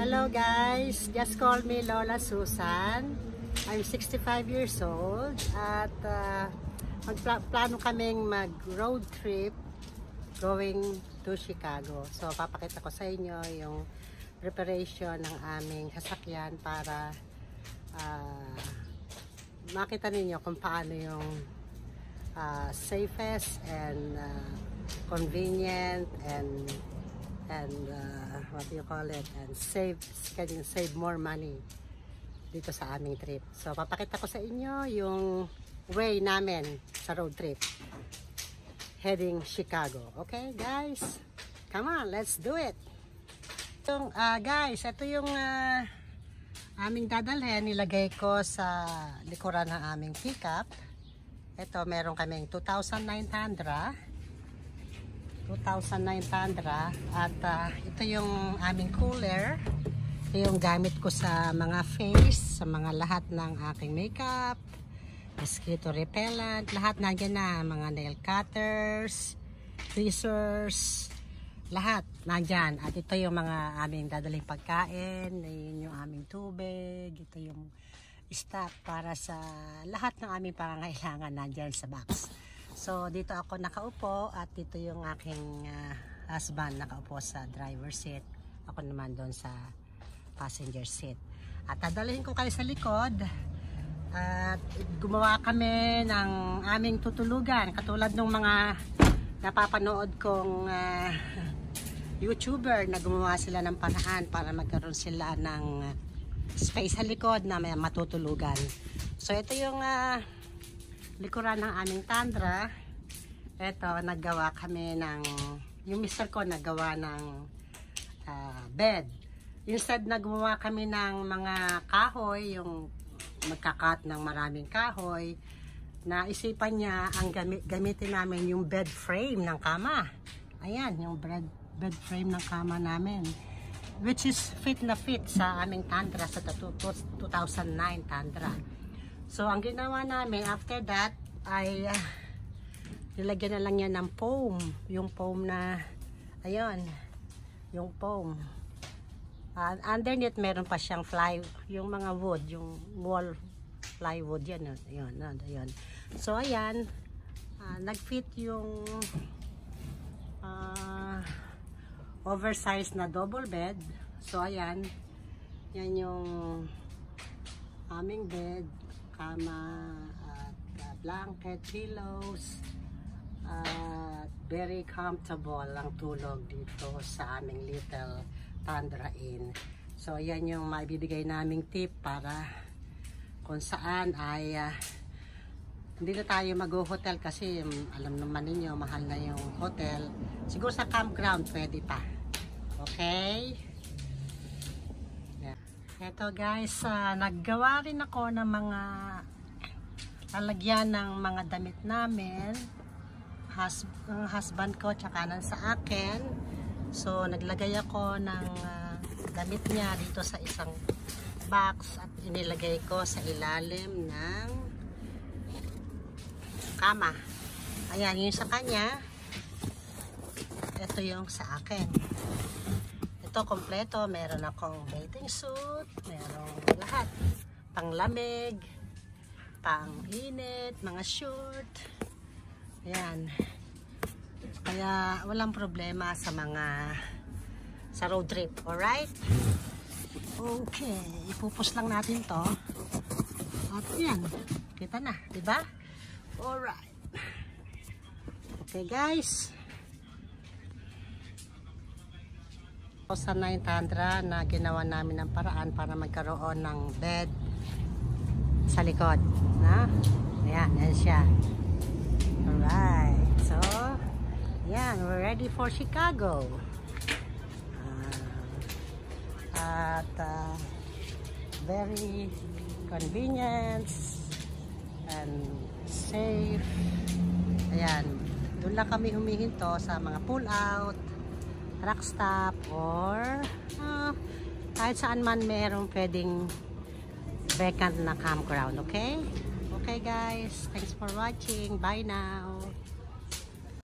Hello guys, just call me Lola Susan. I'm 65 years old at magplano kaming mag road trip going to Chicago. So papakita ko sa inyo yung preparation ng aming sasakyan para makita ninyo kung paano yung safest and convenient and what do you call it, and save more money dito sa aming trip. So papakita ko sa inyo yung way namin sa road trip heading Chicago. Okay guys, come on, let's do it. Yung guys, ito yung aming dadalhin. Nilagay ko sa likuran ng aming pickup. Ito, meron kaming 2,900 at ito yung aming cooler. Ito yung gamit ko sa mga face, sa mga lahat ng aking makeup, mosquito repellent, lahat nandiyan na, mga nail cutters, tweezers, lahat nandyan. At ito yung mga aming dadaling pagkain, yun yung aming tubig, ito yung stock para sa lahat ng aming pangangailangan nandyan sa box. So dito ako nakaupo at dito yung aking husband nakaupo sa driver seat. Ako naman doon sa passenger seat. At dadalhin ko kayo sa likod at gumawa kami ng aming tutulugan katulad ng mga napapanood kong YouTuber na gumawa sila ng paraan para magkaroon sila ng space sa likod na may matutulugan. So ito yung likuran ng aming Tundra. Ito, naggawa kami ng, yung mister ko naggawa ng bed. Instead na gumawa kami ng mga kahoy, yung magkakat ng maraming kahoy, naisipan niya ang gamitin namin yung bed frame ng kama. Ayan, yung bed frame ng kama namin, which is fit na fit sa aming Tundra, sa 2009 Tundra. So ang ginawa namin after that ay nilagyan na lang yan ng foam, yung foam na ayun, yung foam. Underneath meron pa siyang yung mga wood, yung wall plywood yan, ayun. So ayan, nag-fit yung oversized na double bed. So ayan, yan yung aming bed, kama, at blanket, pillows, at very comfortable ang tulog dito sa aming little Tundra Inn. So yan yung maibibigay naming tip para kung saan ay hindi na tayo mag-hotel kasi alam naman ninyo mahal na yung hotel. Siguro sa campground pwede pa. Okay, eto guys, naggawa rin ako ng mga lalagyan ng mga damit namin, husband ko tsaka nan sa akin. So naglagay ako ng damit niya dito sa isang box at inilagay ko sa ilalim ng kama. Ayan, yung sa kanya, ito yung sa akin. Ito kompleto, meron akong bathing suit, merong lahat, panglamig, pang-init, mga short. Ayan. Kaya walang problema sa road trip, alright? Okay, ipupus lang natin to. At yan, kita na, diba? Alright. Okay guys. Sa 9 Tundra na ginawa namin ng paraan para magkaroon ng bed sa likod. Ayan, yan siya. Alright. So, yan, we're ready for Chicago. At very convenient and safe. Ayan, doon lang kami humihinto sa mga pull out, truck stop, or kahit saan man merong pwedeng vacant na campground. Okay? Okay guys, thanks for watching. Bye now.